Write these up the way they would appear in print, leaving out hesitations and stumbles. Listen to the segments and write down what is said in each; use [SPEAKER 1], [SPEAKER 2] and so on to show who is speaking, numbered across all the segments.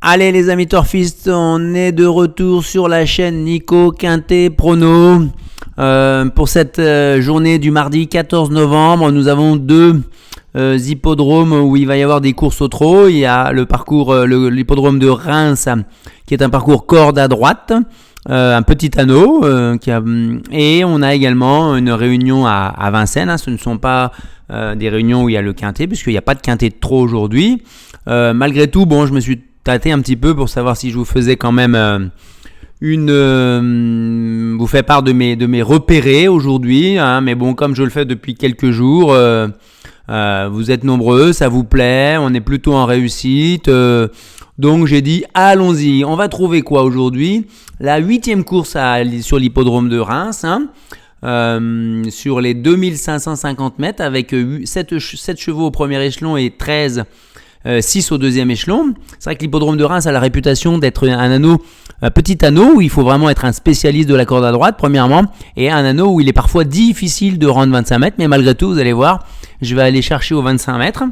[SPEAKER 1] Allez les amis turfistes, on est de retour sur la chaîne Nico Quintet Prono. Pour cette journée du mardi 14 novembre, nous avons deux hippodromes où il va y avoir des courses au trot. Il y a le parcours, l'hippodrome de Reims, qui est un parcours corde à droite, un petit anneau, et on a également une réunion à Vincennes. Ce ne sont pas des réunions où il y a le quintet, puisqu'il n'y a pas de quintet de trot aujourd'hui. Malgré tout, je me suis tâté un petit peu pour savoir si je vous faisais quand même vous fais part de mes repérés aujourd'hui, mais bon, comme je le fais depuis quelques jours, vous êtes nombreux, ça vous plaît, on est plutôt en réussite, donc j'ai dit allons-y. On va trouver quoi aujourd'hui? La 8e course sur l'hippodrome de Reims, sur les 2550 mètres avec 7 chevaux au premier échelon et 6 au deuxième échelon. C'est vrai que l'hippodrome de Reims a la réputation d'être un petit anneau où il faut vraiment être un spécialiste de la corde à droite, premièrement, et un anneau où il est parfois difficile de rendre 25 mètres, mais malgré tout, vous allez voir, je vais aller chercher aux 25 mètres.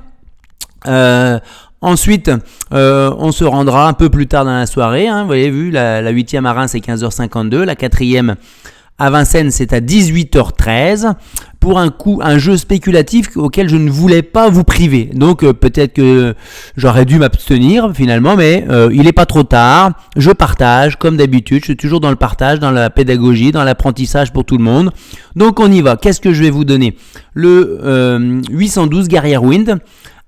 [SPEAKER 1] Ensuite, on se rendra un peu plus tard dans la soirée. Vous avez vu, la 8e à Reims, c'est 15h52, la 4e à Vincennes, c'est à 18h13 pour un jeu spéculatif auquel je ne voulais pas vous priver. Donc peut-être que j'aurais dû m'abstenir finalement, mais il n'est pas trop tard. Je partage comme d'habitude. Je suis toujours dans le partage, dans la pédagogie, dans l'apprentissage pour tout le monde. Donc on y va. Qu'est-ce que je vais vous donner? Le 812 Guerrière Wind.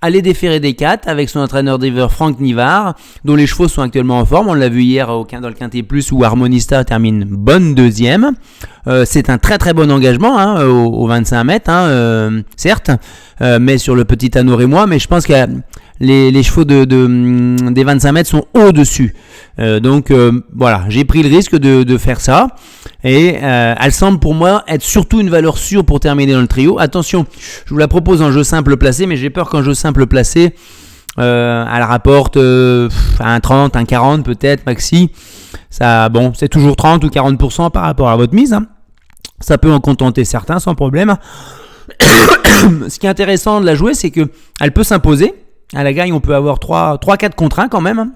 [SPEAKER 1] Allez déférer des 4 avec son entraîneur driver Franck Nivard, dont les chevaux sont actuellement en forme. On l'a vu hier dans le Quintet Plus où Harmonista termine bonne deuxième. C'est un très très bon engagement au 25 mètres, certes, mais sur le petit anneau et moi. Mais je pense que les chevaux des 25 mètres sont au-dessus. Donc voilà, j'ai pris le risque de faire ça. Et elle semble pour moi être surtout une valeur sûre pour terminer dans le trio. Attention, je vous la propose en jeu simple placé, mais j'ai peur qu'en jeu simple placé, elle rapporte un 30, un 40 peut-être maxi. Ça, c'est toujours 30 ou 40% par rapport à votre mise. Ça peut en contenter certains sans problème. Ce qui est intéressant de la jouer, c'est qu'elle peut s'imposer. À la gagne, on peut avoir 3-4 contre 1 quand même.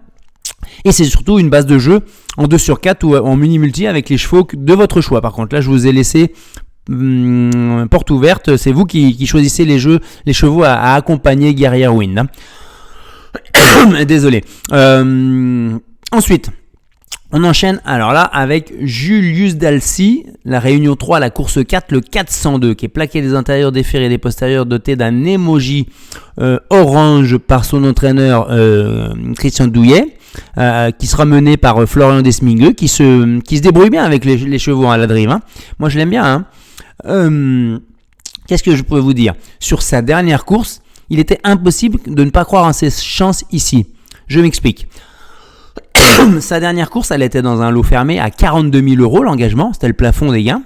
[SPEAKER 1] Et c'est surtout une base de jeu en 2/4 ou en mini-multi avec les chevaux de votre choix. Par contre, là, je vous ai laissé porte ouverte. C'est vous qui choisissez les chevaux à accompagner Guerrière Wind. Désolé. Ensuite, on enchaîne alors là avec Julius Dalcy, la réunion 3, la course 4, le 402, qui est plaqué des intérieurs, des fers et des postérieurs, doté d'un emoji orange par son entraîneur Christian Douillet, qui sera mené par Florian Desmingueux, qui se débrouille bien avec les chevaux à la drive. Moi je l'aime bien. Qu'est-ce que je pourrais vous dire? Sur sa dernière course, il était impossible de ne pas croire en ses chances ici. Je m'explique. Sa dernière course, elle était dans un lot fermé à 42 000 euros l'engagement, c'était le plafond des gains.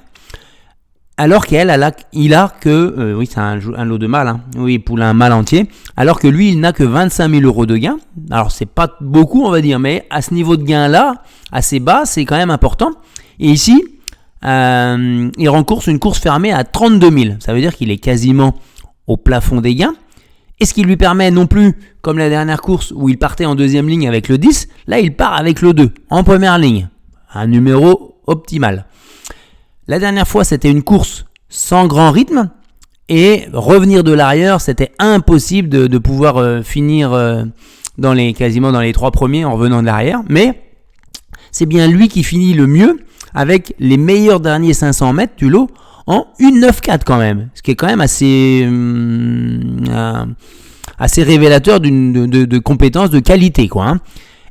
[SPEAKER 1] Alors qu'elle, il a que, oui c'est un lot de mâle, oui poulain mâle entier, alors que lui il n'a que 25 000 euros de gains. Alors c'est pas beaucoup on va dire, mais à ce niveau de gain là, assez bas, c'est quand même important. Et ici, il rencourse une course fermée à 32 000, ça veut dire qu'il est quasiment au plafond des gains. Et ce qui lui permet non plus, comme la dernière course où il partait en deuxième ligne avec le 10, là il part avec le 2, en première ligne. Un numéro optimal. La dernière fois, c'était une course sans grand rythme. Et revenir de l'arrière, c'était impossible de pouvoir finir quasiment dans les 3 premiers en revenant de l'arrière. Mais c'est bien lui qui finit le mieux avec les meilleurs derniers 500 mètres du lot en 1,94 quand même, ce qui est quand même assez révélateur de compétences, de qualité quoi.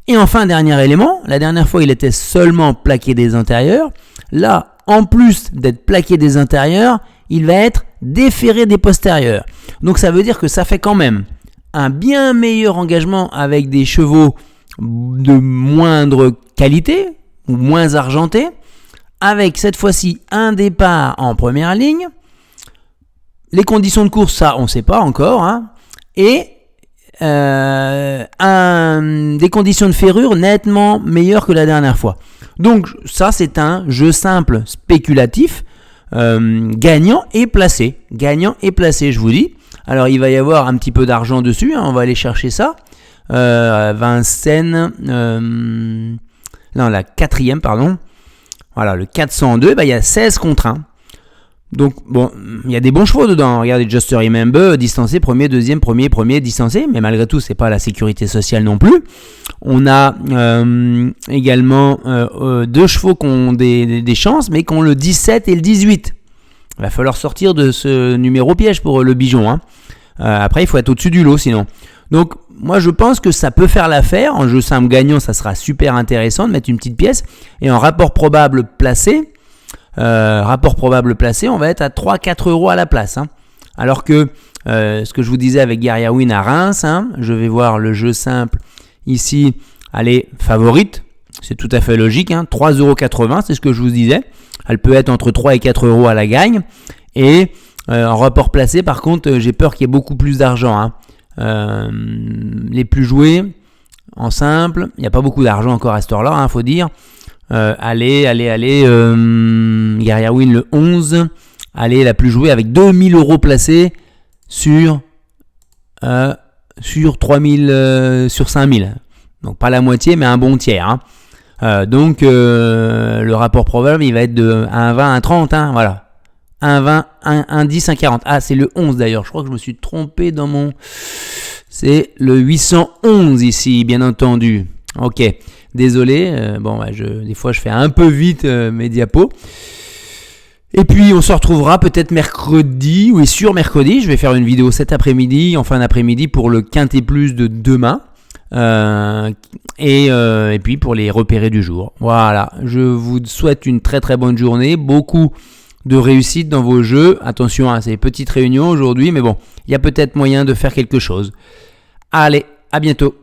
[SPEAKER 1] Et enfin, dernier élément, la dernière fois il était seulement plaqué des intérieurs, là en plus d'être plaqué des intérieurs, il va être déféré des postérieurs. Donc ça veut dire que ça fait quand même un bien meilleur engagement avec des chevaux de moindre qualité ou moins argentés, avec cette fois-ci un départ en première ligne. Les conditions de course, ça, on ne sait pas encore. Et des conditions de ferrure nettement meilleures que la dernière fois. Donc ça, c'est un jeu simple, spéculatif, gagnant et placé. Gagnant et placé, je vous dis. Alors, il va y avoir un petit peu d'argent dessus. On va aller chercher ça. Vincennes, non, la quatrième, pardon. Voilà, le 402, il y a 16 contre 1. Donc, bon, il y a des bons chevaux dedans. Regardez, Just to Remember, distancé, premier, deuxième, premier, distancé. Mais malgré tout, c'est pas la sécurité sociale non plus. On a également 2 chevaux qui ont des chances, mais qui ont le 17 et le 18. Il va falloir sortir de ce numéro piège pour le Bijon. Hein. Après, il faut être au-dessus du lot sinon. Donc, moi, je pense que ça peut faire l'affaire. En jeu simple gagnant, ça sera super intéressant de mettre une petite pièce. Et en rapport probable placé, on va être à 3-4 euros à la place. Hein. Alors que ce que je vous disais avec Guerrier Win à Reims, hein, je vais voir le jeu simple ici, elle est favorite. C'est tout à fait logique. Hein, 3,80 €, c'est ce que je vous disais. Elle peut être entre 3 et 4 euros à la gagne. Et en rapport placé, par contre, j'ai peur qu'il y ait beaucoup plus d'argent. Hein. Les plus joués en simple, il n'y a pas beaucoup d'argent encore à cette heure-là, hein, faut dire. Allez, Guerrier Win le 11. Allez, la plus jouée avec 2000 € placés sur 3000, sur 5000. Donc pas la moitié, mais un bon tiers. Hein. Donc le rapport probable, il va être de 1,20, 1,30. Hein, voilà. 1,20, 1,10, 1,40. Ah, c'est le 11 d'ailleurs. Je crois que je me suis trompé dans mon... C'est le 811 ici, bien entendu. Ok, désolé. Des fois, je fais un peu vite mes diapos. Et puis, on se retrouvera peut-être mercredi. Oui, sur mercredi. Je vais faire une vidéo cet après-midi, en fin d'après-midi, pour le Quintet Plus de demain. Et puis, pour les repérés du jour. Voilà, je vous souhaite une très très bonne journée. Beaucoup de réussite dans vos jeux. Attention à ces petites réunions aujourd'hui, mais bon, il y a peut-être moyen de faire quelque chose. Allez, à bientôt.